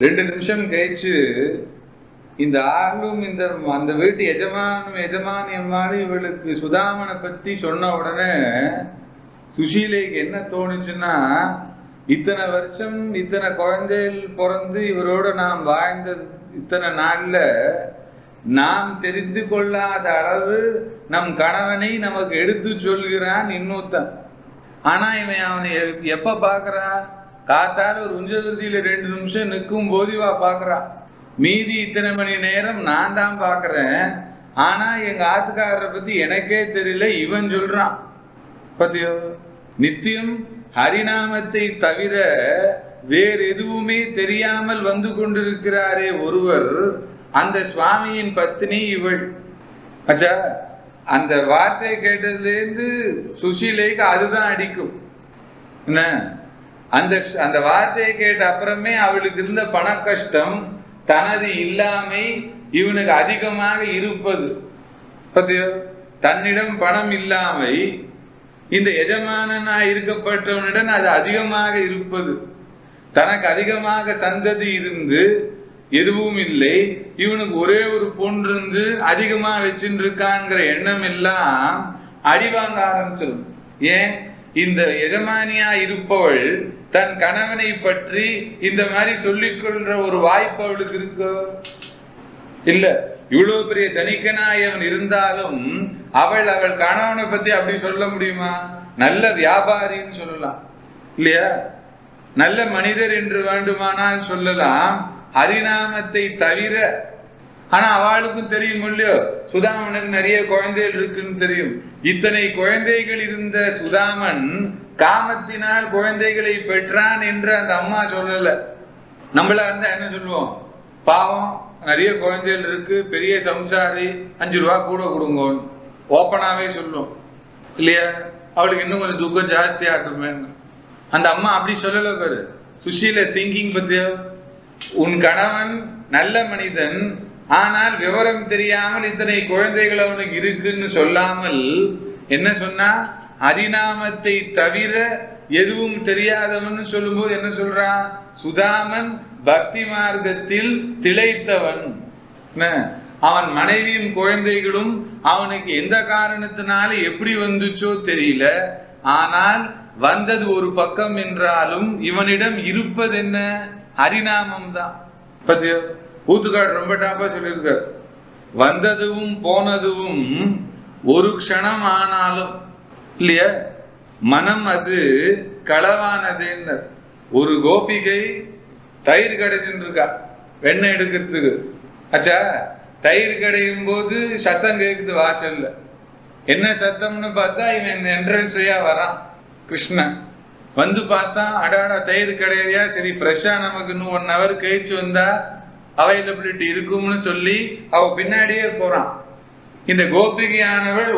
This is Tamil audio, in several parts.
2 நிமிஷம் கழிச்சு இந்த ஆளும் இந்த அந்த வீட்டு எஜமானியம்மாரு இவளுக்கு சுதாமனை பத்தி சொன்ன உடனே சுஷீலைக்கு என்ன தோணுச்சுன்னா, இத்தனை வருஷம் இத்தனை குழந்தைகள் பிறந்து இவரோட நாம் வாழ்ந்த இத்தனை நாள்ல நாம் தெரிந்து கொள்ளாத அளவு நம் கணவனை நமக்கு எடுத்து சொல்கிறான் இன்னொருத்தன். ஆனா இவன் அவனை எப்ப பாக்குறா? காத்தால ஒரு உஞ்சதுர்த்தியில 2 நிமிஷம் நிற்கும் போது இவா பாக்குறா. மீதி இத்தனை மணி நேரம் நான் தான் பாக்குறேன். ஆனா எங்க ஆத்துக்காரரை பத்தி எனக்கே தெரியல, இவன் சொல்றான். பத்தியோ, நித்தியம் ஹரிநாமத்தை தவிர வேறு எதுவுமே தெரியாமல் வந்து கொண்டிருக்கிறாரே ஒருவர், அந்த சுவாமியின் பத்னி இவள். அச்சா, அந்த வார்த்தையை கேட்டதுலேருந்து சுஷீலைக்கு அதுதான் அடிக்கும். என்ன, அந்த வார்த்தையை கேட்ட அப்புறமே அவளுக்கு இருந்த பண கஷ்டம், தனது இல்லாமை இவனுக்கு அதிகமாக இருப்பது பத்தியோ. தன்னிடம் பணம் இல்லாமை இந்த எஜமானனா இருக்கப்பட்டவனிடம் அது அதிகமாக இருப்பது. தனக்கு அதிகமாக சந்ததி இருந்து எதுவும் இல்லை, இவனுக்கு ஒரே ஒரு பொண்ணு இருந்து அதிகமா வச்சுட்டு இருக்கான்ங்கிற எண்ணம் எல்லாம் அடிவாங்க ஆரம்பிச்சிடும். ஏன்? இந்த எஜமானியா இருப்பவள் தன் கணவனை பற்றி இந்த மாதிரி சொல்லிக்கொள்ற ஒரு வாய்ப்பு அவளுக்கு இருக்கோ? இல்ல. இவ்வளவு பெரிய தனிக்கனாயவன் இருந்தாலும் அவள் கணவனை பத்தி அப்படி சொல்ல முடியுமா? நல்ல வியாபாரின்னு சொல்லலாம் இல்லையா, நல்ல மனிதர் என்று வேண்டுமானால் சொல்லலாம், ஹரிநாமத்தை தவிர. ஆனா அவளுக்கும் தெரியும் இல்லையோ, சுதாமனுக்கு நிறைய குழந்தைகள் இருக்குன்னு தெரியும். இத்தனை குழந்தைகள் இருந்த சுதாமன் காமத்தினால் குழந்தைகளை பெற்றான் என்று அந்த அம்மா சொல்லல. நம்மளா இருந்தா என்ன சொல்லுவோம்? பாவம், நிறைய குழந்தைகள் இருக்கு, பெரிய சம்சாரி, 5 ரூபா கூட கொடுங்கோன்னு ஓப்பனாவே சொல்லுவோம் இல்லையா? அவளுக்கு இன்னும் கொஞ்சம் துக்கம் ஜாஸ்தி ஆட்டுமே. அந்த அம்மா அப்படி சொல்லல பாரு. சுஷீல திங்கிங் பத்தியோ, உன் கணவன் நல்ல மனிதன், ஆனால் விவரம் தெரியாமல் இத்தனை குழந்தைகள் அவனுக்கு இருக்குன்னு சொல்லாமல் என்ன சொன்னா, ஹரிநாமத்தை தவிர எதுவும் தெரியாதவன் சொல்லும்போது என்ன சொல்றான்? சுதாமன் பக்தி மார்க்கத்தில் திளைத்தவன். அவன் மனைவியும் குழந்தைகளும் அவனுக்கு எந்த காரணத்தினால எப்படி வந்துச்சோ தெரியல, ஆனால் வந்தது ஒரு பக்கம் என்றாலும் இவனிடம் இருப்பது என்ன? ஹரிநாமம் தான். பத்தியோ, ஊத்துக்காடு ரொம்ப டாப்பா சொல்லியிருக்கார். வந்ததும் போனதும் ஒரு க்ஷணம் ஆனாலும் இல்லையா, மனம் அது களவானதுன்னு. ஒரு கோபிகை தயிர் கடைஞ்சுட்டு இருக்கா வெண்ணெய் எடுக்கிறதுக்கு. அச்சா, தயிர் கடையும் போது சத்தம் கேட்குது வாசல்ல. என்ன சத்தம்னு பார்த்தா இவன் இந்த என்ட்ரன்ஸையா வரான் கிருஷ்ணன். வந்து பார்த்தா, அடாடா தயிர் கடையா, சரி ஃப்ரெஷ்ஷா நமக்கு இன்னும் 1 hour கழிச்சு வந்தா அவைலபிலிட்டி இருக்கும்னு சொல்லி அவ பின்னாடியே போறான். இந்த கோபிகையானவள்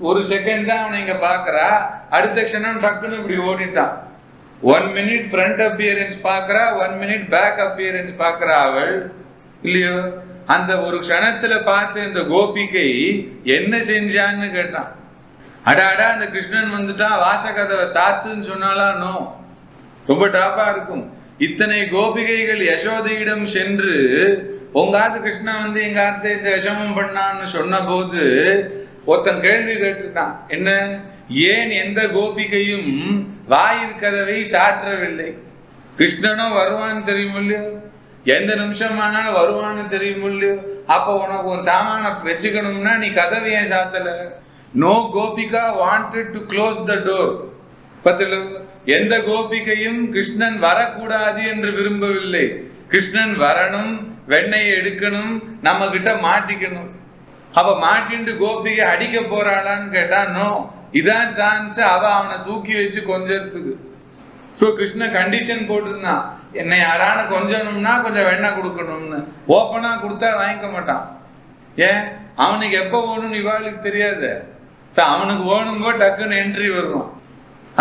ஒரு செகண்ட் தான் அவனை இங்க பாக்குறா, அடுத்த க்ஷணம் டக்குன்னு இப்படி ஓடிட்டான். 1 minute ஃப்ரண்ட் அப்பியரன்ஸ் பாக்குறா, 1 minute பேக் அப்பியரன்ஸ் பாக்குறா அவள் இல்லையோ. அந்த ஒரு க்ஷணத்துல பார்த்து இந்த கோபிகை என்ன செஞ்சான்னு கேட்டான். அடாடா, அந்த கிருஷ்ணன் வந்துட்டா, வாசகதவை சாத்துன்னு சொன்னாலா? நோ. ரொம்ப டாப்பா இருக்கும். இத்தனை கோபிகைகள் யசோதையிடம் சென்று உங்காத்து கிருஷ்ணன் வந்து எங்க ஆத்துல இந்த விஷமம் பண்ணான்னு சொன்ன போது ஒருத்தன் கேள்வி கேட்டுட்டான். என்ன? ஏன் எந்த கோபிகையும் வாயிற்கதவை சாற்றவில்லை? கிருஷ்ணனும் வருவான்னு தெரியும் இல்லையோ, எந்த நிமிஷம் ஆனாலும் வருவான்னு தெரியும் இல்லையோ, அப்போ உனக்கு ஒரு சாமான வச்சுக்கணும்னா நீ கதவை ஏன் சாத்தல? No Gopika wanted to close the door. பத்தில எந்த கோபிகையும் கிருஷ்ணன் வரக்கூடாது என்று விரும்பவில்லை. கிருஷ்ணன் வரணும், வெண்ணெயை எடுக்கணும், நம்ம கிட்ட மாட்டிக்கணும். அப்ப மாட்டிட்டு கோபிகை அடிக்க போறாளான்னு கேட்டா நோ. இதான் சான்ஸ். அவனை தூக்கி வச்சு கொஞ்சத்துக்கு. சோ கிருஷ்ணன் கண்டிஷன் போட்டிருந்தான், என்னை யாரான கொஞ்சணும்னா கொஞ்சம் வெண்ணெய் கொடுக்கணும்னு. ஓப்பனா கொடுத்தா வாங்கிக்க மாட்டான். ஏன்? அவனுக்கு எப்ப வேணும்னு இவாளுக்கு தெரியாது. அவனுக்கு வேணும்போ டக்குன்னு என்ட்ரி வருவான்.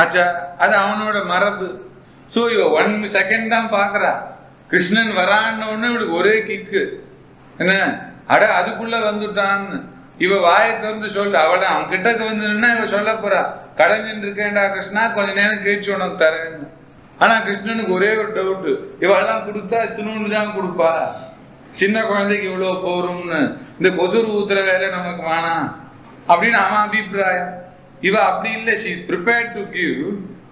ஆச்சா, அது அவனோட மரபு. சோ இவ 1 second தான் பாக்குறா. கிருஷ்ணன் வரான்னு இவளுக்கு ஒரே கிக்கு. என்ன, அட அதுக்குள்ள வந்துட்டான்னு இவ வாயை திறந்து சொல்ல. அவன் கிட்டக்கு வந்துன்னா இவ சொல்ல போறா, கடைஞ்சிட்டு இருக்கேன்டா கிருஷ்ணா, கொஞ்ச நேரம் கழிச்சு உனக்கு தரேன்னு. ஆனா கிருஷ்ணனுக்கு ஒரே ஒரு டவுட், இவெல்லாம் கொடுத்தா இத்தினோன்னு தான் கொடுப்பா, சின்ன குழந்தைக்கு இவ்வளவு போரும்னு, இந்த கொசுறு ஊத்துற வேலை நமக்கு வேணாம் அப்படின்னு அவன் அபிப்பிராயம். இவ அப்படி இல்லை, she is prepared to give.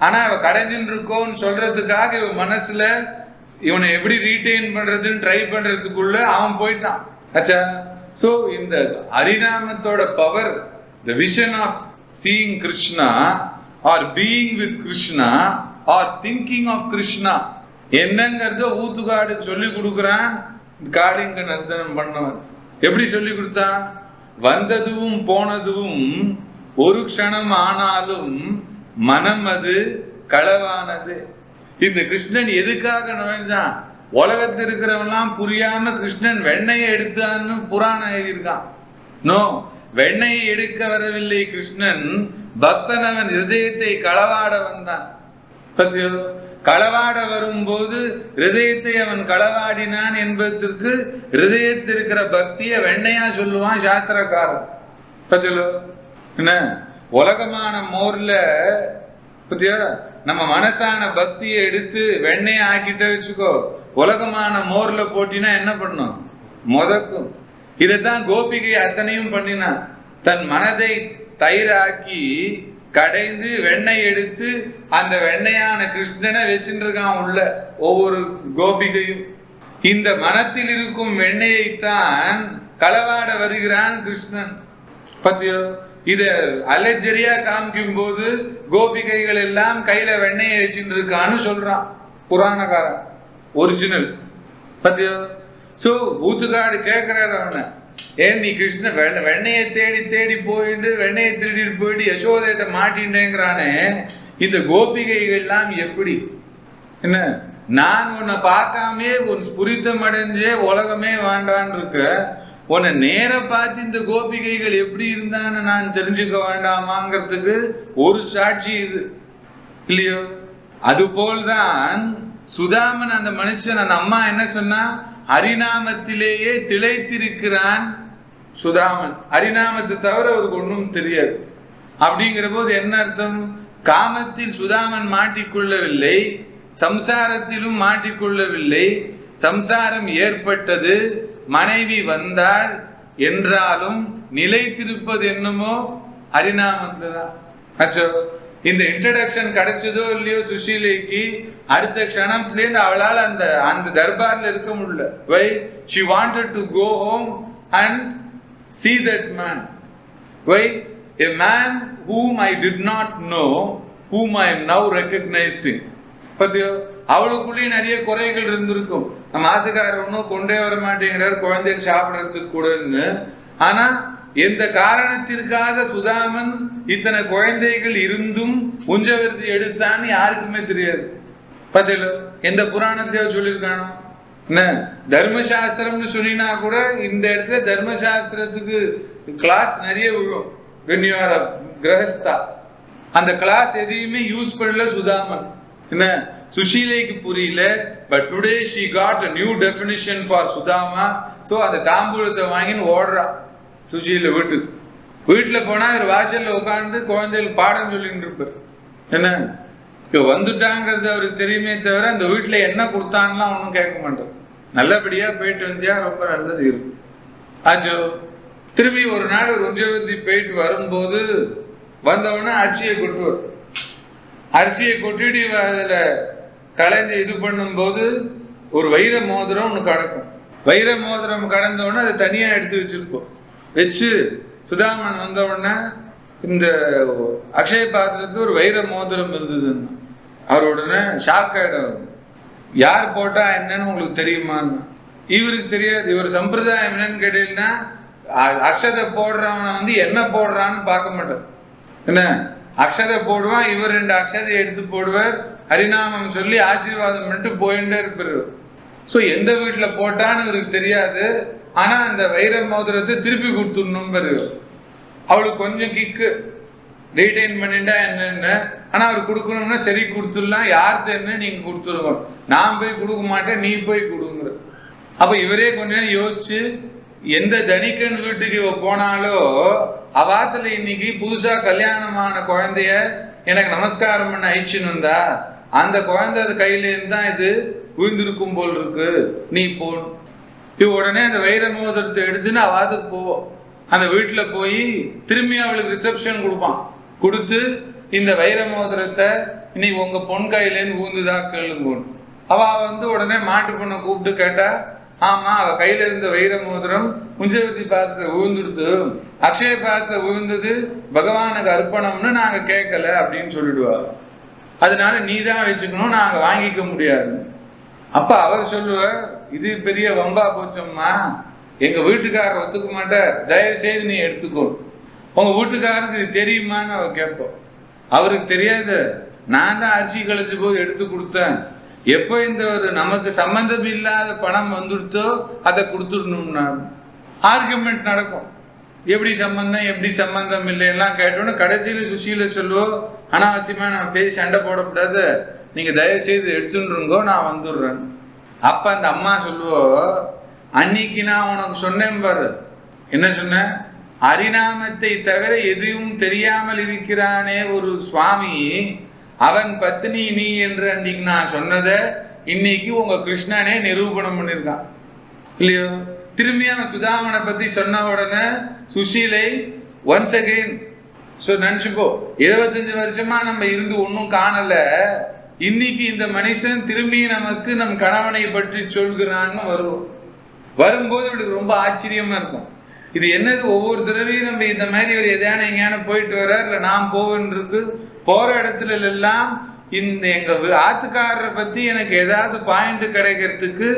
ஆனா இவ கடைஞ்சின்னு இருக்கோன்னு சொல்றதுக்காக இவ மனசுல இவனை எப்படி ரீட்டைன் பண்றதுன்னு ட்ரை பண்றதுக்குள்ள அவன் போயிட்டான். ஆச்சா? சோ இந்த ஹரிநாமத்தோட power, the vision of seeing Krishna or being with Krishna or thinking of Krishna என்னங்கிறத ஊத்துக்காடு சொல்லி கொடுக்குறான். காளிங்க நர்த்தனம் பண்ணவன் எப்படி சொல்லி கொடுத்தான்? வந்ததும் போனதும் ஒரு க்ஷணம் ஆனாலும் மனம் அது களவானது. இந்த கிருஷ்ணன் எதுக்காக நுழைஞ்சான்? உலகத்தில் இருக்கிறவெல்லாம் புரியாம கிருஷ்ணன் வெண்ணையை எடுத்தான்னு புராணம் எழுதியிருக்கான். நோ, வெண்ணையை எடுக்க வரவில்லை கிருஷ்ணன், பக்தனவன் ஹிருதயத்தை களவாட வந்தான். பத்தியோ, களவாட வரும்போது ஹிருதயத்தை அவன் களவாடினான் என்பதற்கு ஹிருதயத்தில் இருக்கிற பக்தியை வெண்ணையா சொல்லுவான் சாஸ்திரக்காரன். பத்தியோ என்ன, உலகமான மோர்ல பத்தியா நம்ம மனசான பக்தியை எடுத்து வெண்ணையை ஆக்கிட்ட வச்சுக்கோ, உலகமான மோர்ல போட்டினா என்ன பண்ணும்? முதக்கும். இதைத்தான் கோபிகை அத்தனையும் பண்ணினான். தன் மனதை தயிராக்கி கடைந்து வெண்ணெய் எடுத்து அந்த வெண்ணையான கிருஷ்ணனை வச்சுட்டு இருக்கான் உள்ள ஒவ்வொரு கோபிகையும். இந்த மனத்தில் இருக்கும் வெண்ணையைத்தான் களவாட வருகிறான் கிருஷ்ணன். பத்தியோ, இத அலெஜரியா காமிக்கும் போது கோபிகைகள் எல்லாம் கையில வெண்ணையை வச்சுட்டு இருக்கான்னு சொல்றான் புராணக்காரன், ஒரிஜினல். பத்தியோ, சோ ஊத்துக்காடு கேட்கிறாரு அவனை, ஏன் நீ கிருஷ்ண வெண்ணையை தேடி தேடி போயிட்டு வெண்ணையை திருடிட்டு போயிட்டு யசோதையிட்ட மாட்டின்றேங்கிறானே, இந்த கோபிகைகள் எல்லாம் எப்படி? என்ன, நான் உன்னை பார்க்காமே உன் ஸ்புரித்தம் அடைஞ்சே உலகமே வேண்டான் இருக்க, உன்னை நேர பார்த்து இந்த கோபிகைகள் எப்படி இருந்தான்னு நான் தெரிஞ்சுக்க வேண்டாமாங்கிறதுக்கு ஒரு சாட்சி இது இல்லையோ? அதுபோல்தான் சுதாமன், அந்த மனுஷன், அந்த அம்மா என்ன சொன்னா, ஹரிநாமத்திலேயே திளைத்திருக்கிறான் சுதாமன். ஹரிநாமத்தை தவிர அவருக்கு ஒன்றும் தெரியாது. அப்படிங்கிற போது என்ன அர்த்தம்? காமத்தில் சுதாமன் மாட்டிக்கொள்ளவில்லை, சம்சாரத்திலும் மாட்டிக்கொள்ளவில்லை. சம்சாரம் ஏற்பட்டது, மனைவி வந்தாள் என்றாலும் நிலைத்திருப்பது என்னமோ ஹரிநாமத்துல தான். அச்சோ, இந்த இன்ட்ரடக்ஷன் கிடைச்சதோ இல்லையோ சுஷீலைக்கு, அடுத்த க்ஷணத்திலேருந்து அவளால் அந்த அந்த தர்பார்ல இருக்க முடியல. Why? She wanted to go home and see that man. Why? A man whom I did not know, whom I am now recognizing. பத்தியோ, அவளுக்குள்ளேயும் நிறைய குறைகள் இருந்திருக்கும். நம்ம ஆத்துக்காரர் ஒன்றும் கொண்டே வர மாட்டேங்கிறார் குழந்தைகள் சாப்பிடறதுக்கு கூடன்னு. ஆனா எந்த காரணத்திற்காக சுதாமன் இத்தனை குழந்தைகள் இருந்தும் உஞ்சவிருத்தி எடுத்தான்னு யாருக்குமே தெரியாது. பத்தியோ, எந்த புராணத்தையோ சொல்லியிருக்கானோ? என்ன தர்மசாஸ்திரம்னு சொல்லினா கூட இந்த இடத்துல தர்மசாஸ்திரத்துக்கு கிளாஸ் நிறைய விழும். when you are a கிரகஸ்தா, அந்த கிளாஸ் எதையுமே யூஸ் பண்ணல சுதாமன். என்ன, சுஷீலைக்கு புரியல. But today she got a new definition for Sudama. So அந்த தாம்பூலத்தை வாங்கின்னு ஓடுறா சுஷீல வீட்டுக்கு. வீட்டுல போனா ஒரு வாசல்ல உட்காந்து குழந்தைகளுக்கு பாடம் சொல்லிட்டு இருப்பார். என்ன, இப்போ வந்துட்டாங்கிறது அவருக்கு தெரியுமே தவிர அந்த வீட்டுல என்ன கொடுத்தான்லாம் ஒன்றும் கேட்க மாட்டார். நல்லபடியா போயிட்டு வந்தியா, ரொம்ப நல்லது இருக்கு. ஆச்சோ, திரும்பி ஒரு நாள் ஒரு உஞ்சவந்தி போயிட்டு வரும்போது வந்தவொடனே அரிசியை கொட்டுவார். அரிசியை கொட்டிட்டு அதுல களைஞ்சு இது பண்ணும்போது ஒரு வைர மோதிரம் ஒன்று கடக்கும். வைர மோதிரம் கடந்தவுடனே அதை தனியா எடுத்து வச்சிருப்போம். வச்சு சுதாமன் வந்த உடனே இந்த அக்ஷய பாத்திரத்துல ஒரு வைர மோதிரம் இருந்ததுன்னு அவர் உடனே ஷாக் ஆயிடும். யார் போட்டா என்னன்னு உங்களுக்கு தெரியுமான்னு. இவருக்கு தெரியாது. இவர் சம்பிரதாயம் என்னன்னு கேட்டீங்கன்னா, அக்ஷதை போடுறவனை வந்து என்ன போடுறான்னு பார்க்க மாட்டார். என்ன, அக்ஷதை போடுவான், இவர் 2 அக்ஷதை எடுத்து போடுவார், ஹரிநாமம் சொல்லி ஆசீர்வாதம் பண்ணிட்டு போயிட்டே இருப்பார். ஸோ எந்த வீட்டில் போட்டான்னு இவருக்கு தெரியாது. ஆனா அந்த வைர மோதிரத்தை திருப்பி கொடுத்துடணும் பாரு. அவளுக்கு கொஞ்சம் கிக்கு, ரீடைன் பண்ணிட்டா என்னன்னு. ஆனா அவர் கொடுக்கணும்னா சரி கொடுத்துடலாம், யாருக்கு என்ன நீங்க கொடுத்துருங்க, நான் போய் கொடுக்க மாட்டேன், நீ போய் கொடுங்க. அப்ப இவரே கொஞ்சம் யோசிச்சு, எந்த தனிக்கன் வீட்டுக்கு இவ போனாலோ அவாத்துல இன்னைக்கு புதுசா கல்யாணமான குழந்தைய எனக்கு நமஸ்காரம் பண்ண அழிச்சுன்னு வந்தா, அந்த குழந்தை கையிலேருந்து தான் இது விழுந்திருக்கும் போல் இருக்கு, நீ போ. உடனே அந்த வைர மோதிரத்தை எடுத்துன்னு அவாதுக்கு போவோம். அந்த வீட்டுல போய் திரும்பி அவளுக்கு ரிசப்ஷன் கொடுப்பான். கொடுத்து இந்த வைர மோதிரத்தை நீ உங்க பொன் கையிலேருந்து ஊந்துதா கேளுங்க. அவ உடனே மாட்டு பொண்ணை கூப்பிட்டு கேட்டா, ஆமா அவ கையில இருந்த வைர மோதிரம் முஞ்சவர்த்தி பாத்திரத்துல விழுந்துடுச்சு, அக்ஷய பாத்திரத்துல விழுந்தது பகவானுக்கு அர்ப்பணம்னு நாங்க கேட்கல அப்படின்னு சொல்லிடுவா. அதனால நீ தான் வச்சுக்கணும், நாங்க வாங்கிக்க முடியாது. அப்ப அவர் சொல்லுவார், இது பெரிய வம்பா போச்சம்மா, எங்க வீட்டுக்காரர் ஒத்துக்க மாட்டார், தயவு செய்து நீ எடுத்துக்கோ. உங்க வீட்டுக்காரருக்கு இது தெரியுமான்னு அவ கேட்போம். அவருக்கு தெரியாது, நான் தான் அரிசி கழிச்ச போது எடுத்து கொடுத்தேன். எப்போ இந்த ஒரு நமக்கு சம்பந்தம் இல்லாத பணம் வந்துடுத்தோ அதை கொடுத்துடணும்னா ஆர்குமெண்ட் நடக்கும். எப்படி சம்பந்தம் எப்படி சம்பந்தம் இல்லை எல்லாம் கேட்டோன்னு கடைசியில சுஷீல சொல்லுவோம், அனாவசியமா நான் பேசி சண்டை போடக்கூடாது, நீங்க தயவு செய்து எடுத்துருங்கோ, நான் வந்துடுறேன். அப்ப அந்த அம்மா சொல்லுவோம், அன்னைக்கு நான் உனக்கு சொன்னேன் பாரு, என்ன சொன்னேன், ஹரிநாமத்தை தவிர எதுவும் தெரியாமல் இருக்கிறானே ஒரு சுவாமி, அவன் பத்னி நீ என்று அன்னைக்கு நான் சொன்னதை இன்னைக்கு உங்க கிருஷ்ணனே நிரூபணம் பண்ணிருக்கான் இல்லையோ. திரும்பி அவன் சுதாமனை பத்தி சொன்ன உடனே சுஷீலை ஒன்ஸ் அகெயின் நினைச்சுக்கோ, 25 வருஷமா நம்ம இருந்து ஒன்னும் காணல, இன்னைக்கு இந்த மனுஷன் திரும்பி நமக்கு நம் கணவனை பற்றி சொல்கிறான்னு வரும்போது இவளுக்கு ரொம்ப ஆச்சரியமா இருக்கும். இது என்னது, ஒவ்வொரு தடவையும் நம்ம இந்த மாதிரி ஒரு எதையான எங்கேயான போயிட்டு வர, இல்லை நாம் போவேன் இருக்கு, போற இடத்துல எல்லாம் இந்த எங்க ஆத்துக்காரரை பத்தி எனக்கு ஏதாவது பாயிண்ட் கிடைக்கிறதுக்கு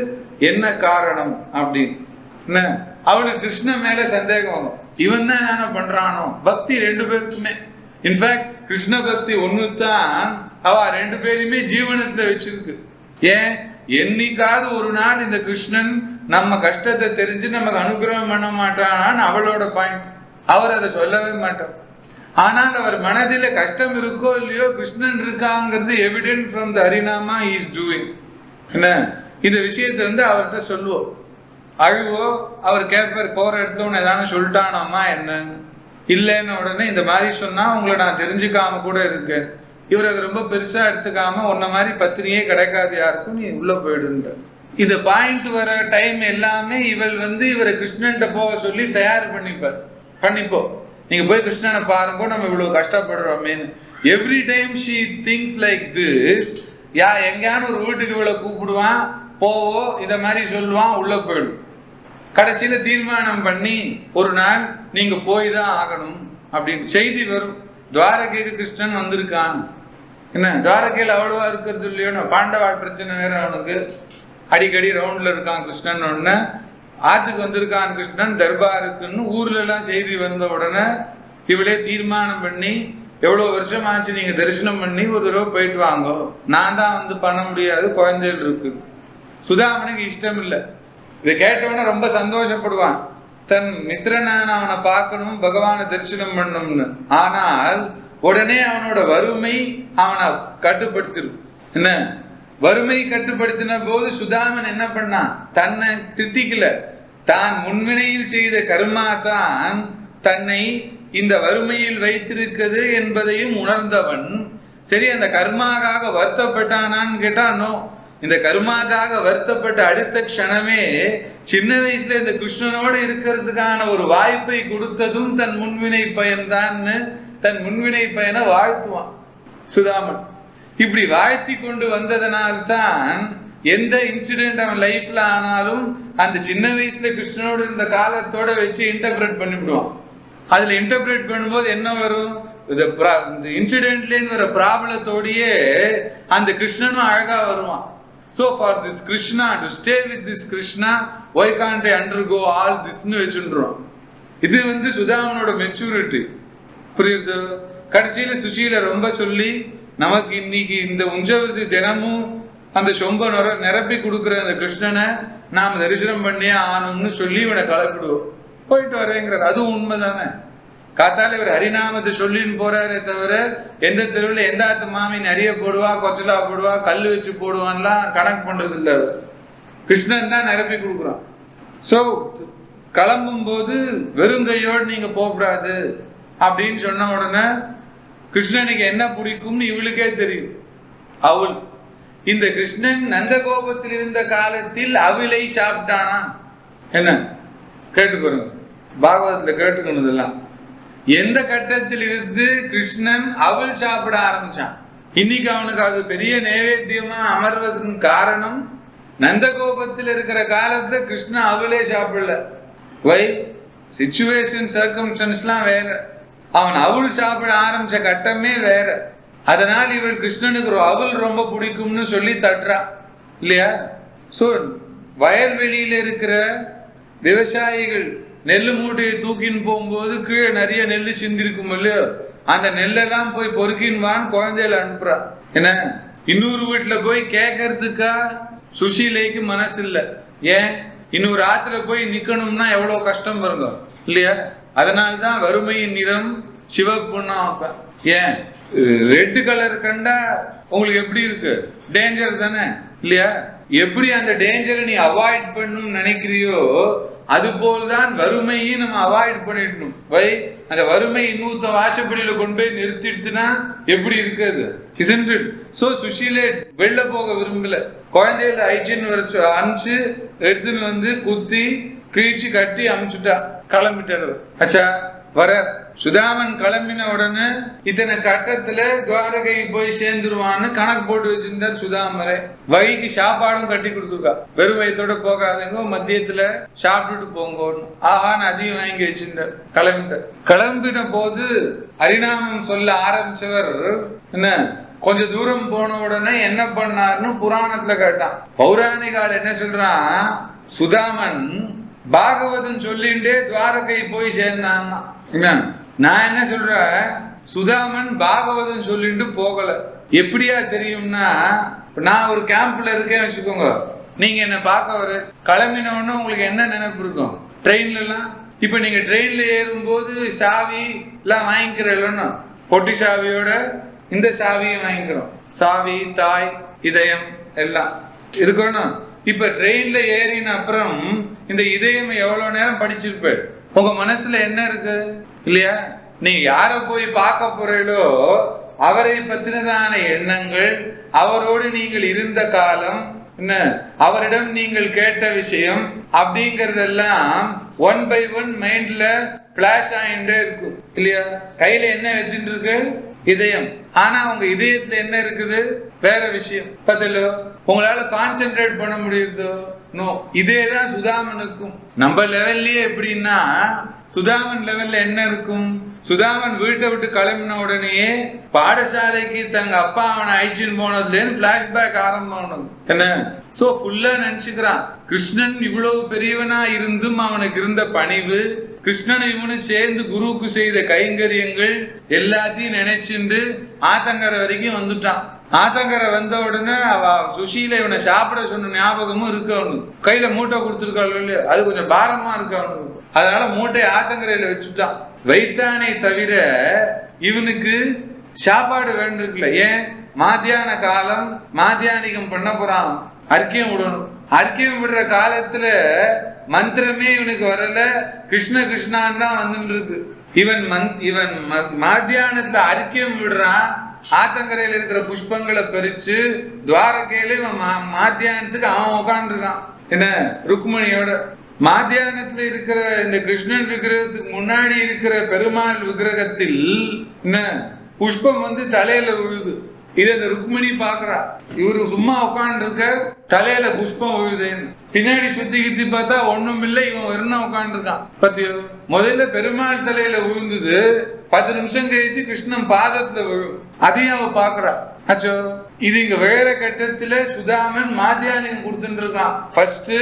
என்ன காரணம் அப்படின்னு என்ன அவளுக்கு கிருஷ்ணன் மேல சந்தேகம் வரும். இவன் தான் என்ன பண்றானோ, பக்தி ரெண்டு பேருக்குமே. இன்ஃபேக்ட் கிருஷ்ண பக்தி ஒண்ணுதான் அவ ரெண்டு பேருமே ஜீவனத்துல வச்சிருக்கு. ஏன், என்னைக்காவது ஒரு நாள் இந்த கிருஷ்ணன் நம்ம கஷ்டத்தை தெரிஞ்சு நமக்கு அனுகிரகம் பண்ண மாட்டானான்னு அவளோட பாயிண்ட். அவர் அதை சொல்லவே மாட்டார். ஆனால் அவர் மனதில கஷ்டம் இருக்கோ இல்லையோ, கிருஷ்ணன் இருக்காங்கிறது evident from the Harinama is doing. என்ன இந்த விஷயத்தை அவர்கிட்ட சொல்லுவோம், அழுவோ, அவர் கேட்பார், போற இடத்துல உன்னை ஏதாவது சொல்லிட்டானாமா என்னன்னு. இல்லைன்னு உடனே இந்த மாதிரி சொன்னா உங்களை நான் தெரிஞ்சுக்காம கூட இருக்கேன். இவர் அதை ரொம்ப பெருசா எடுத்துக்காம உன்ன மாதிரி பத்தினியே கிடைக்காது யாருக்கும், நீ உள்ள போயிடுன்ற. இது பாயிண்ட் வர டைம் எல்லாமே இவள் இவரை கிருஷ்ணன்ட்ட போக சொல்லி தயார் பண்ணிப்போ, நீங்க போய் கிருஷ்ணனை பாருங்க, நம்ம இவ்வளவு கஷ்டப்படுறோமே. Every time she thinks like this. எங்கேயான ஒரு வீட்டுக்கு இவ்வளவு கூப்பிடுவான், போவோ இத மாதிரி சொல்லுவான், உள்ள போயிடும். கடைசியில தீர்மானம் பண்ணி ஒரு நாள் நீங்க போய் தான் ஆகணும் அப்படின்னு செய்தி வரும். துவாரகைக்கு கிருஷ்ணன் வந்திருக்கான். என்ன துவாரகையில் அவ்வளவா இருக்கிறது இல்லையோ, பாண்டவாள் பிரச்சனை வேற, அவனுக்கு அடிக்கடி ரவுண்ட்ல இருக்கான் கிருஷ்ணன். உடனே ஆத்துக்கு வந்திருக்கான் கிருஷ்ணன் தர்பாருக்குன்னு ஊர்ல எல்லாம் செய்தி வந்த உடனே இவளே தீர்மானம் பண்ணி, எவ்வளவு வருஷம் ஆச்சு நீங்க தரிசனம் பண்ணி ஒரு தடவை போயிட்டு வாங்க, நான் தான் பண்ண முடியாது, குழந்தைகள் இருக்கு. சுதாமனுக்கு இஷ்டம் இல்லை. இதை கேட்டவன ரொம்ப சந்தோஷப்படுவான், தன் மித்திரனான அவனை பார்க்கணும், பகவானை தரிசனம் பண்ணணும்னு. ஆனால் உடனே அவனோட வறுமை அவனை கட்டுப்படுத்திடும். என்ன வறுமை கட்டுப்படுத்தின போது சுதாமன் என்ன பண்ணான், தன்னை திட்டிக்கல, தான் முன்வினையில் செய்த கர்மா தான் தன்னை இந்த வறுமையில் வைத்திருக்கிறது என்பதையும் உணர்ந்தவன். சரி, அந்த கர்மாக்காக வருத்தப்பட்டானான்னு கேட்டா நோ. இந்த கர்மாக்காக வருத்தப்பட்ட அடுத்த க்ஷணமே சின்ன வயசுல இந்த கிருஷ்ணனோடு இருக்கிறதுக்கான ஒரு வாய்ப்பை கொடுத்ததும் தன் முன்வினை பயன்தான்னு தன் முன்வினை பயனை வாழ்த்துவான் சுதாமன். இப்படி வாழ்த்தி கொண்டு வந்ததனால்தான் எந்த இன்சிடென்ட் அவன் லைஃப்ல ஆனாலும் அந்த சின்ன வயசுல கிருஷ்ணனோடு இருந்த காலத்தோட வச்சு இன்டர்பிரேட் பண்ணிவிடுவான். அதுல இன்டர்பிரேட் பண்ணும்போது என்ன வரும், இந்த இன்சிடென்ட்லேருந்து வர ப்ராப்ளத்தோடயே அந்த கிருஷ்ணனும் அழகா வருவான். So for this Krishna, to stay with this Krishna, why can't I undergo all this னு வெச்சுன்றோம். இது சுதாமனோட மெச்சூரிட்டி. புரியுது? கடைசியில சுஷீல ரொம்ப சொல்லி நமக்கு இன்னைக்கு இந்த உஞ்சவர்த்தி தினமும் அந்த சொம்ப நிரப்பி கொடுக்குற அந்த கிருஷ்ணனை நாம் தரிசனம் பண்ணியே ஆகணும்னு சொல்லி இவனை கலப்பிடுவோம். போயிட்டு வரேங்கிறார். அதுவும் உண்மைதானே. காத்தால இவர் ஹரிநாமத்தை சொல்லின்னு போறாரே தவிர எந்த தெருவில் எந்த ஆத்து மாமி நிறைய போடுவா, கொச்சலா போடுவா, கல் வச்சு போடுவான்லாம் கணக்கு பண்றது இல்லை. கிருஷ்ணன் தான் நிரப்பி கொடுக்குறான். ஸோ கிளம்பும் போது வெறுங்கையோடு நீங்க போகக்கூடாது அப்படின்னு சொன்ன உடனே கிருஷ்ணனுக்கு என்ன பிடிக்கும்னு இவளுக்கே தெரியும். அவுல். இந்த கிருஷ்ணன் நந்தகோபத்தில் இருந்த காலத்தில் அவிலை சாப்பிட்டானா? என்ன கேட்டுக்கணும், பாகவதத்துல கேட்டுக்கணுதெல்லாம். எந்த கட்டத்தில் இருந்து கிருஷ்ணன் அவள் சாப்பிட ஆரம்பிச்சான்? இன்னைக்கு அவனுக்கு அது பெரிய நைவேத்தியமா அமர்வதற்கு காரணம், நந்தகோபத்தில் இருக்கிற காலத்துல கிருஷ்ணன் அவளே சாப்பிடல. வை சிச்சுவேஷன் சர்க்கம்ஸ்டன்ஸ்லாம் வேற. அவன் அவள் சாப்பிட ஆரம்பிச்ச கட்டமே வேற. அதனால் இவள் கிருஷ்ணனுக்கு அவள் ரொம்ப பிடிக்கும்னு சொல்லி தட்டுறான் இல்லையா? சோ வயல்வெளியில இருக்கிற விவசாயிகள் நெல்லு மூட்டையை தூக்கின்னு போகும்போது கீழே நிறைய நெல்லு சிந்திருக்கும் இல்லையோ, அந்த நெல்லெல்லாம் போய் பொறுக்கின்வான்னு குழந்தையில அனுப்புறா. என்ன இன்னொரு வீட்டுல போய் கேட்கறதுக்கா சுஷீலைக்கு மனசு இல்லை. ஏன் இன்னொரு ஆத்துல போய் நிக்கணும்னா எவ்வளவு கஷ்டம் வருங்க இல்லையா? அதனால்தான் வறுமையின் நிறம் சிவப்புன்னா. ஏன் ரெட் கலர் கண்டா உங்களுக்கு எப்படி இருக்கு? டேஞ்சர் தானே இல்லையா? எப்படி அந்த டேஞ்சரை நீ அவாய்ட் பண்ணணும்னு நினைக்கிறியோ அது போல்தான் வறுமையும் நம்ம அவாய்ட் பண்ணிடணும். வை அந்த வறுமை இன்னொருத்த வாசப்படியில கொண்டு போய் நிறுத்திடுச்சுன்னா எப்படி இருக்காது? isn't it? சோ சுஷீலே வெளில போக விரும்பல. குழந்தையில ஐச்சின்னு அனுப்பிச்சு எடுத்துன்னு வந்து குத்தி கிழிச்சு கட்டி அமுச்சுட்டா, கிளம்பிட்டாரு. அச்சா வர சுதாமன் கிளம்பின உடனே இத்தனை கட்டத்துல துவாரகை போய் சேர்ந்துருவான்னு கணக்கு போட்டு வச்சிருந்தார் சுதாமரை. வழிக்கு சாப்பாடும் கட்டி கொடுத்துருக்கா. வெறும் வயத்தோட போகாதங்க, மத்தியத்துல சாப்பிட்டுட்டு போங்கன்னு ஆஹான்னு அதிகம் வாங்கி வச்சிருந்தார். கிளம்பிட்டார். கிளம்பின போது ஹரிநாமம் சொல்ல ஆரம்பிச்சவர் என்ன கொஞ்ச தூரம் போன உடனே என்ன பண்ணாருன்னு புராணத்துல கேட்டான். பௌராணிகால் என்ன சொல்றான், சுதாமன் பாகவதன் சொல்லிண்டே துவாரகை போய் சேர்ந்தான். நான் என்ன சொல்றேன், சுதாமன் பாகவதன் சொல்லிட்டு போகல. எப்படியா தெரியும்னா, நான் ஒரு கேம்ப்ல இருக்கேன் வச்சுக்கோங்க, நீங்க என்ன பார்க்க வர கிளம்பினோன்னு உங்களுக்கு என்ன நினைப்பு இருக்கும்? ட்ரெயின்ல எல்லாம் இப்ப நீங்க ட்ரெயின்ல ஏறும்போது சாவி எல்லாம் வாங்கிக்கிறோம்னா பொட்டி சாவியோட இந்த சாவியை வாங்கிக்கிறோம். சாவி, தாய், இதயம் எல்லாம் இருக்கணும். இப்ப ட்ரெயின்ல ஏறின அப்புறம் இந்த இதயம் எவ்வளவு நேரம் படிச்சிருப்ப? உங்க மனசுல என்ன இருக்கு இல்லையா? நீங்க யார போய் பார்க்க போறீங்களோ அவரை பத்தினதான எண்ணங்கள், அவரோடு நீங்கள் இருந்த காலம் என்ன, அவரிடம் நீங்கள் கேட்ட விஷயம் அப்படிங்கறதெல்லாம் ஒன் பை ஒன் மைண்ட்ல பிளாஷ் ஆயிட்டே இருக்கும் இல்லையா? கையில என்ன வச்சுட்டு இருக்கு? இதயம். ஆனா உங்க இதயத்துல என்ன இருக்குது? வேற விஷயம். பதிலோ உங்களால கான்சென்ட்ரேட் பண்ண முடியுதோ? நோ. இதேதான் சுதாமனுக்கும். நம்ம லெவல்லயே எப்படின்னா, சுதாமன் லெவல்ல என்ன இருக்கும்? சுதாமன் வீட்டை விட்டு கிளம்பின உடனே பாடசாலைக்கு தங்க அப்பா அவனை அழைச்சின்னு போனதுலேன்னு பிளாஷ்பேக் ஆரம்பம். என்ன சோ ஃபுல்லா நினைச்சுக்கிறான், கிருஷ்ணன் இவ்வளவு பெரியவனா இருந்தும் அவனுக்கு இருந்த பணிவு, கிருஷ்ணன் இவனு சேர்ந்து குருவுக்கு செய்த கைங்கரியங்கள் எல்லாத்தையும் நினைச்சுண்டு ஆத்தங்கரை வரைக்கும் வந்துட்டான். ஆத்தங்கரை வந்த உடனே அவ சுஷீல இவனை சாப்பிட சொன்ன ஞாபகமும் இருக்கு அவனுக்கு. கையில மூட்டை கொடுத்துருக்காள் இல்லையா, அது கொஞ்சம் பாரமா இருக்கு அவனுக்கு. அதனால மூட்டை ஆத்தங்கரையில வச்சுட்டான். வைத்தானே தவிர இவனுக்கு சாப்பாடு வேண்டிருக்குல்ல. ஏன் மாத்தியான காலம் மாத்தியானிகம் பண்ண போறான், அர்க்கியம் விடணும். அர்க்கியம் விடுற காலத்துல மந்திரமே இவனுக்கு வரல, கிருஷ்ண கிருஷ்ணான் தான் வந்துட்டு இருக்கு. இவன் மாத்தியானத்துல அர்க்கியம் விடுறான். ஆத்தங்கரையில இருக்கிற புஷ்பங்களை பறிச்சு துவாரகையில இவன் மாத்தியானத்துக்கு அவன் உட்காந்து இருக்கான். என்ன ருக்மணியோட. மாத்தியானத்துல இருக்கிற இந்த கிருஷ்ணன் விக்கிரகத்துக்கு முன்னாடி இருக்கிற பெருமாள் விக்கிரகத்தில் என்ன புஷ்பம் வந்து தலையில விழுது. இதை இந்த ருக்மணி பாக்குறா. இவரு சும்மா உட்காந்து இருக்க, தலையில புஷ்பம் விழுதுன்னு. பின்னாடி சுத்தி கித்தி பார்த்தா ஒண்ணும் இல்லை, இவன் வெறும் உட்காந்து இருக்கான். பத்தியோ முதல்ல பெருமாள் தலையில விழுந்தது, 10 நிமிஷம் கழிச்சு கிருஷ்ணன் பாதத்துல விழும். அதையும் அவ பாக்குறா. அச்சோ இது இங்க வேற கட்டத்துல சுதாமன் மாத்தியானியம் கொடுத்துட்டு இருக்கான். ஃபர்ஸ்ட்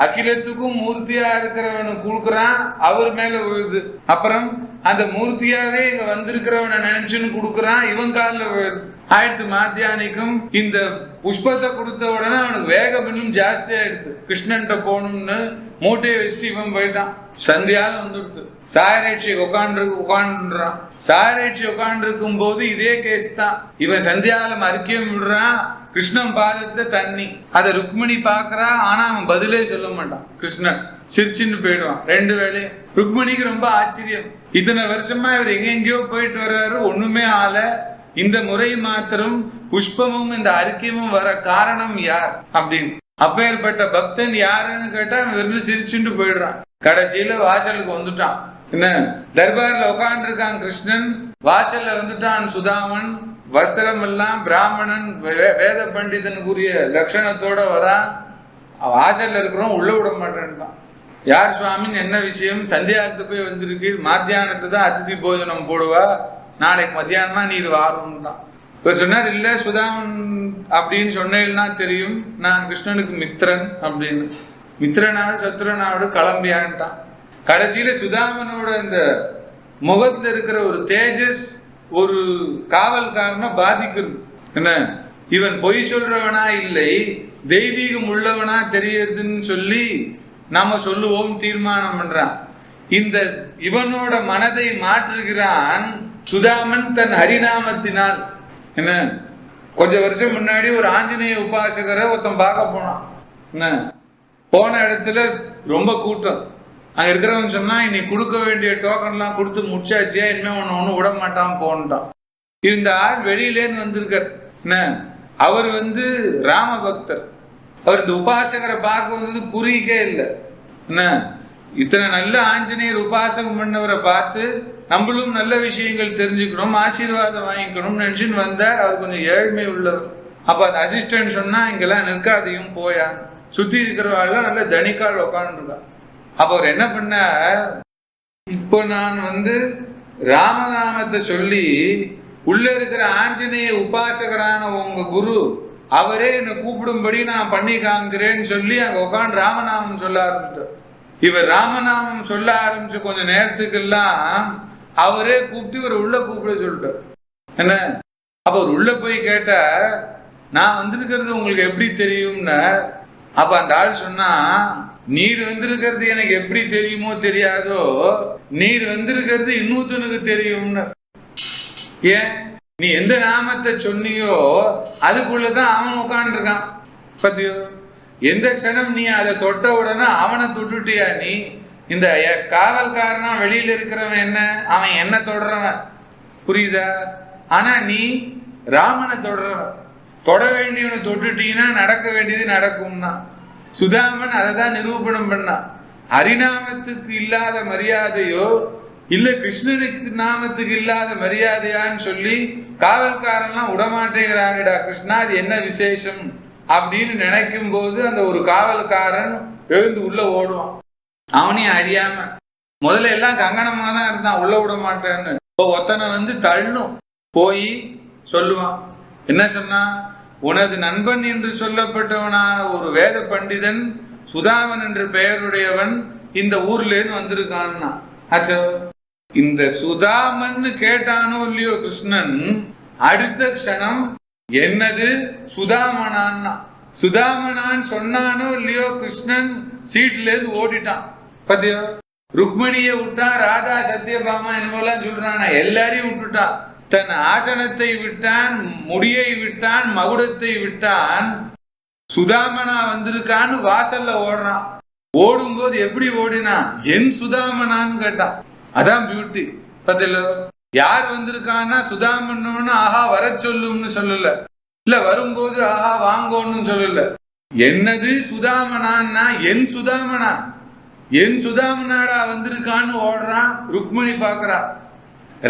அகிலத்துக்கும் மூர்த்தியா இருக்கிறவனுக்கு கொடுக்குறான், அவர் மேல விழுது. அப்புறம் அந்த மூர்த்தியாவே இங்க வந்திருக்கிறவனை நினைச்சுன்னு கொடுக்குறான், இவன் காலில் விழுது. ஆயிடுத்து மாத்தியானிக்கும். இந்த புஷ்பத்தை கொடுத்த உடனே அவனுக்கு வேகம் இன்னும் ஜாஸ்தியா எடுத்து கிருஷ்ணன்ட்ட போகணும்னு மூட்டையை வச்சுட்டு இவன் போயிட்டான். சந்தியால வந்துடுது. சாயரட்சி உட்காந்துறான். சாயரட்சி உட்காந்து இருக்கும் போது இதே கேஸ் தான். இவன் சந்தியாலம் அறிக்கையும் விடுறான், கிருஷ்ணன் பாதத்துல தண்ணி. அதை ருக்மிணி பாக்குறா, ஆனா அவன் பதிலே சொல்ல மாட்டான். கிருஷ்ணன் சிரிச்சுன்னு போயிடுவான் 2 வேளையும். ருக்மிணிக்கு ரொம்ப ஆச்சரியம். இத்தனை வருஷமா இவர் எங்கெங்கயோ போயிட்டு வர்றாரு, ஒண்ணுமே ஆல. இந்த முறை மாத்திரம் புஷ்பமும் இந்த அர்க்கியமும் வர காரணம் யார் அப்படின்னு. அப்பேற்பட்ட பக்தன் யாருன்னு கேட்டா வெறும் சிரிச்சுட்டு போயிடுறான். கடைசியில வாசலுக்கு வந்துட்டான். என்ன தர்பார்ல உட்கார்ந்து இருக்கான் கிருஷ்ணன், வாசல்ல வந்துட்டான் சுதாமன், வஸ்திரம் எல்லாம் பிராமணன் வேத பண்டிதனுக்குரிய லட்சணத்தோட வரான். வாசல்ல இருக்கிறோம், உள்ள விட மாட்டேன்ட்டான். யார் சுவாமின்னு, என்ன விஷயம்? சந்தியாரத்து போய் வந்திருக்கு, மத்தியானத்துல தான் அதிதி போஜனம் போடுவா, நாளைக்கு மத்தியானமா நீர் வாரும் தான். இப்ப சொன்னார், இல்ல சுதாமன் அப்படின்னு சொன்னேன்னா தெரியும், நான் கிருஷ்ணனுக்கு மித்திரன் அப்படின்னு. மித்திரனாவது சத்ருனாவோட கிளம்பியான்ட்டான். கடைசியில சுதாமனோட இந்த முகத்துல இருக்கிற ஒரு தேஜஸ் ஒரு காவல்காரனை பாதிக்கிறது. என்ன, இவன் பொய் சொல்றவனா இல்லை தெய்வீகம் உள்ளவனா தெரியுதுன்னு சொல்லி நாம சொல்லுவோம், தீர்மானம் பண்றான். இந்த இவனோட மனதை மாற்றுகிறான் சுதாமன் தன் ஹரிநாமத்தினால். என்ன, கொஞ்ச வருஷம் முன்னாடி ஒரு ஆஞ்சநேய உபாசகரை ஒருத்தன் பார்க்க போனான். என்ன, போன இடத்துல ரொம்ப கூட்டம். அங்க இருக்கிறவன் சொன்னா, இன்னைக்கு கொடுக்க வேண்டிய டோக்கன் எல்லாம் கொடுத்து முடிச்சாச்சியா, இனிமே ஒண்ணு விட மாட்டான் போன்ட்டான். இந்த ஆள் வெளியிலேருந்து வந்திருக்கார். என்ன, அவர் ராம பக்தர். அவர் இந்த உபாசகரை பார்க்க வந்தது புரியுக்கே இல்லை. என்ன, இத்தனை நல்ல ஆஞ்சநேயர் உபாசகம் பண்ணவரை பார்த்து நம்மளும் நல்ல விஷயங்கள் தெரிஞ்சுக்கணும், ஆசீர்வாதம் வாங்கிக்கணும்னு நினைச்சுன்னு வந்தார். அவர் கொஞ்சம் ஏழ்மை உள்ளவர். அப்ப அந்த அசிஸ்டன்ட் சொன்னா, இங்கெல்லாம் நிற்காதையும் போயான், சுத்தி இருக்கிறவாள்லாம் நல்ல தனிக்கால் உட்காந்துருக்கான். அப்ப அவர் என்ன பண்ண, இப்போ நான் ராமநாமத்தை சொல்லி உள்ள இருக்கிற ஆஞ்சநேய உபாசகரான உங்க குரு அவரே என்னை கூப்பிடும்படி நான் பண்ணி காங்கிறேன்னு சொல்லி அங்க உட்காந்து ராமநாமம் சொல்ல ஆரம்பித்தார். இவர் ராமநாமம் சொல்ல ஆரம்பிச்ச கொஞ்ச நேரத்துக்கெல்லாம் அவரே கூப்பிட்டு இவர் உள்ள கூப்பிட சொல்லிட்டார். என்ன, அப்ப அவர் உள்ள போய் கேட்ட, நான் வந்திருக்கிறது உங்களுக்கு எப்படி தெரியும்னு. அப்ப அந்த ஆள் சொன்னா, நீர் வந்திருக்கிறது எனக்கு எப்படி தெரியுமோ தெரியாதோ, நீர் வந்திருக்கிறது இன்னொருத்தனுக்கு தெரியும்னு. ஏன், நீ எந்த நாமத்தை சொன்னியோ அதுக்குள்ளதான் அவன் உட்கார்ந்து இருக்கான். பத்தியோ, எந்த க்ஷணம் நீ அதை தொட்ட உடனே அவனை தொட்டுட்டியா நீ? இந்த காவல்காரனா வெளியில இருக்கிறவன் என்ன, அவன் என்ன தொடறவன், புரியுதா? ஆனா நீ ராமனை தொடறவன். தொட வேண்டியவனை தொட்டுட்டீங்கன்னா நடக்க வேண்டியது நடக்கும்னா. சுதாமன் அதை தான் நிரூபணம் பண்ணான். ஹரிநாமத்துக்கு இல்லாத மரியாதையோ இல்ல கிருஷ்ணனுக்கு நாமத்துக்கு இல்லாத மரியாதையான்னு சொல்லி காவல்காரன்லாம் விடமாட்டேங்கிறாங்கடா கிருஷ்ணா, அது என்ன விசேஷம் அப்படின்னு நினைக்கும் போது அந்த ஒரு காவல்காரன் எழுந்து உள்ள ஓடுவான். அவனையும் அறியாம. முதல்ல எல்லாம் கங்கணமா தான் இருந்தான், உள்ள விட மாட்டேன்னு. இப்போ ஒத்தனை தள்ளும் போய் சொல்லுவான். என்ன சொன்னா, உனது நண்பன் என்று சொல்லப்பட்டவனான ஒரு வேத பண்டிதன் சுதாமன் என்று பெயருடையவன் இந்த ஊர்ல இருந்து வந்திருக்கான்னா. ஆச்சோ, இந்த சுதாமன் கேட்டானோ இல்லையோ கிருஷ்ணன், அடுத்த க்ஷணம் என்னது சுதாமனான்னா. சுதாமனான் சொன்னானோ இல்லையோ கிருஷ்ணன் சீட்ல இருந்து ஓடிட்டான். பத்தியோ, ருக்மணியை விட்டான், ராதா சத்யபாமா என்னவெல்லாம் சொல்றான், எல்லாரையும் விட்டுட்டான். தன் ஆசனத்தை விட்டான், முடியை விட்டான், மகுடத்தை விட்டான். சுதாமனா வந்திருக்கான்னு வாசல்ல ஓடுறான். ஓடும்போது எப்படி ஓடினா, என் சுதாமனான்னு கேட்டான். அதான் பியூட்டி. பத்தில யார் வந்திருக்கான்னா சுதாமன்னு ஆஹா வர சொல்லும்னு சொல்லல, இல்ல வரும்போது ஆஹா வாங்கோன்னு சொல்லல. என்னது சுதாமனான்னா என் சுதாமனா, என் சுதாமனாடா வந்திருக்கான்னு ஓடுறான். ருக்மணி பாக்குறா.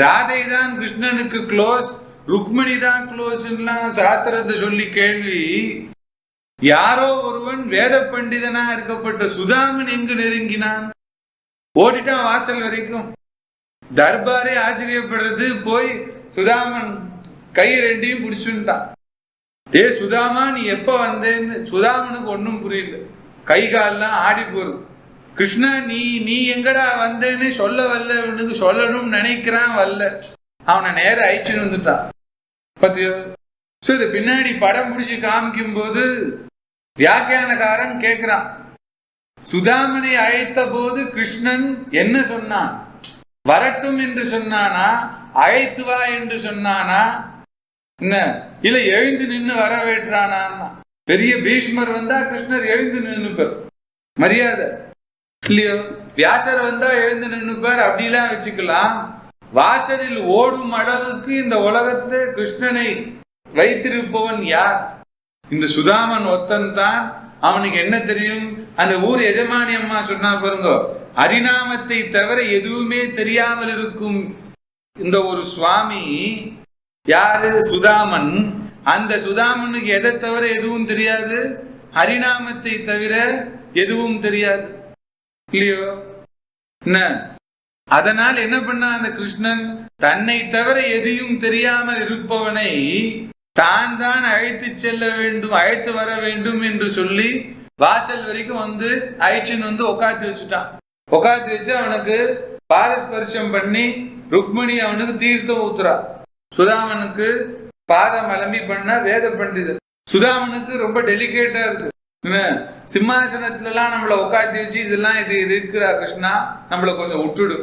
ராதை தான் கிருஷ்ணனுக்கு க்ளோஸ், ருக்மணி தான் க்ளோஸ் சாஸ்திரத்தை சொல்லி கேள்வி. யாரோ ஒருவன் வேத பண்டிதனா இருக்கப்பட்ட சுதாமன் எங்கு நெருங்கினான்? ஓடிட்டான் வாசல் வரைக்கும். தர்பாரே ஆச்சரியப்படுறது. போய் சுதாமன் கை ரெண்டையும் பிடிச்சுட்டான். ஏ சுதாமா, நீ எப்ப வந்தேன்னு. சுதாமனுக்கு ஒன்னும் புரியல, கை கால்லாம் ஆடி போறது. கிருஷ்ணா, நீ எங்கடா வந்தேன்னு சொல்ல வரல, இவனுக்கு சொல்லணும்னு நினைக்கிறான், வரல. அவனை நேரம் அழிச்சுன்னு வந்துட்டான். பத்தியோ, இத பின்னாடி படம் பிடிச்சு காமிக்கும் போது வியாக்கியானக்காரன் கேட்கிறான், சுதாமனை அழைத்த போது கிருஷ்ணன் என்ன சொன்னான்? வரட்டும் என்று சொன்னானா, அழைத்து வா என்று சொன்னானா, என்ன இல்ல எழுந்து நின்று வரவேற்றானா? பெரிய பீஷ்மர் வந்தா கிருஷ்ணர் எழுந்து நின்னுப்பார், மரியாதை இல்லையோ. வியாசர் வந்தா எழுந்து நின்னுப்பார், அப்படிலாம் வச்சுக்கலாம். வாசலில் ஓடும் அளவுக்கு இந்த உலகத்துல கிருஷ்ணனை வைத்திருப்பவன் யார்? இந்த சுதாமன் ஒத்தன் தான். அவனுக்கு என்ன தெரியும்? அந்த ஊர் எஜமானி அம்மா சொன்னா பாருங்க, ஹரிநாமத்தை தவிர எதுவுமே தெரியாமல் இருக்கும் இந்த ஒரு சுவாமி யாரு? சுதாமன். அந்த சுதாமனுக்கு எதை தவிர எதுவும் தெரியாது? ஹரிநாமத்தை தவிர எதுவும் தெரியாது, இல்லையோ? என்ன அதனால் என்ன பண்ண அந்த கிருஷ்ணன்? தன்னை தவிர எதையும் தெரியாமல் இருப்பவனை தான் தான் அழைத்து செல்ல வேண்டும், அழைத்து வர வேண்டும் என்று சொல்லி வாசல் வரைக்கும் வந்து அழைச்சின்னு வந்து உட்காந்து வச்சுட்டான். உட்காந்து வச்சு அவனுக்கு பாதஸ்பர்ஷம் பண்ணி ருக்மணி அவனுக்கு தீர்த்தம் ஊத்துறா. சுதாமனுக்கு பாதம் அலம்பி பண்ண வேத பண்டிதர். சுதாமனுக்கு ரொம்ப டெலிகேட்டா இருக்கு. சிம்மாசனத்துல எல்லாம் நம்மள உட்காந்து வச்சு இதெல்லாம் இது இருக்கிறா கிருஷ்ணா, நம்மள கொஞ்சம் விட்டுடு.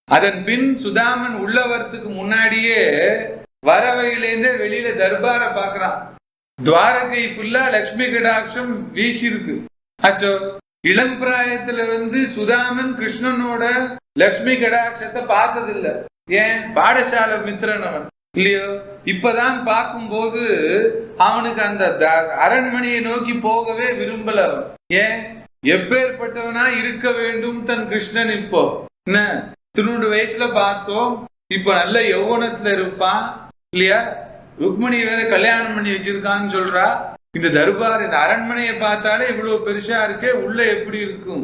அதன் பின் சுதாமன் உள்ள வரத்துக்கு முன்னாடியே வரவையிலேருந்தே வெளியில தர்பார பாக்குறான். துவாரகை ஃபுல்லா லட்சுமி கடாட்சம் வீசி இருக்கு. அச்சோ, இளம் பிராயத்துல வந்து சுதாமன் கிருஷ்ணனோட லட்சுமி கடாட்சத்தை பார்த்ததில்ல. ஏன்? பாடசாலை மித்திரன் அவன், இல்லையோ? இப்பதான் பார்க்கும் போது அவனுக்கு அந்த அரண்மனையை நோக்கி போகவே விரும்பல அவன். ஏன்? எப்பேற்பட்டவனா இருக்க வேண்டும் தன் கிருஷ்ணன். இப்போ என்ன 90 வயசுல பார்த்தோம், இப்ப நல்ல யௌவனத்துல இருப்பான், இல்லையா? ருக்மணி வேற கல்யாணம் பண்ணி வச்சிருக்கான்னு சொல்றா. இந்த தர்பார், இந்த அரண்மனையை பார்த்தாலே இவ்வளவு பெருசா இருக்கே, உள்ள எப்படி இருக்கும்?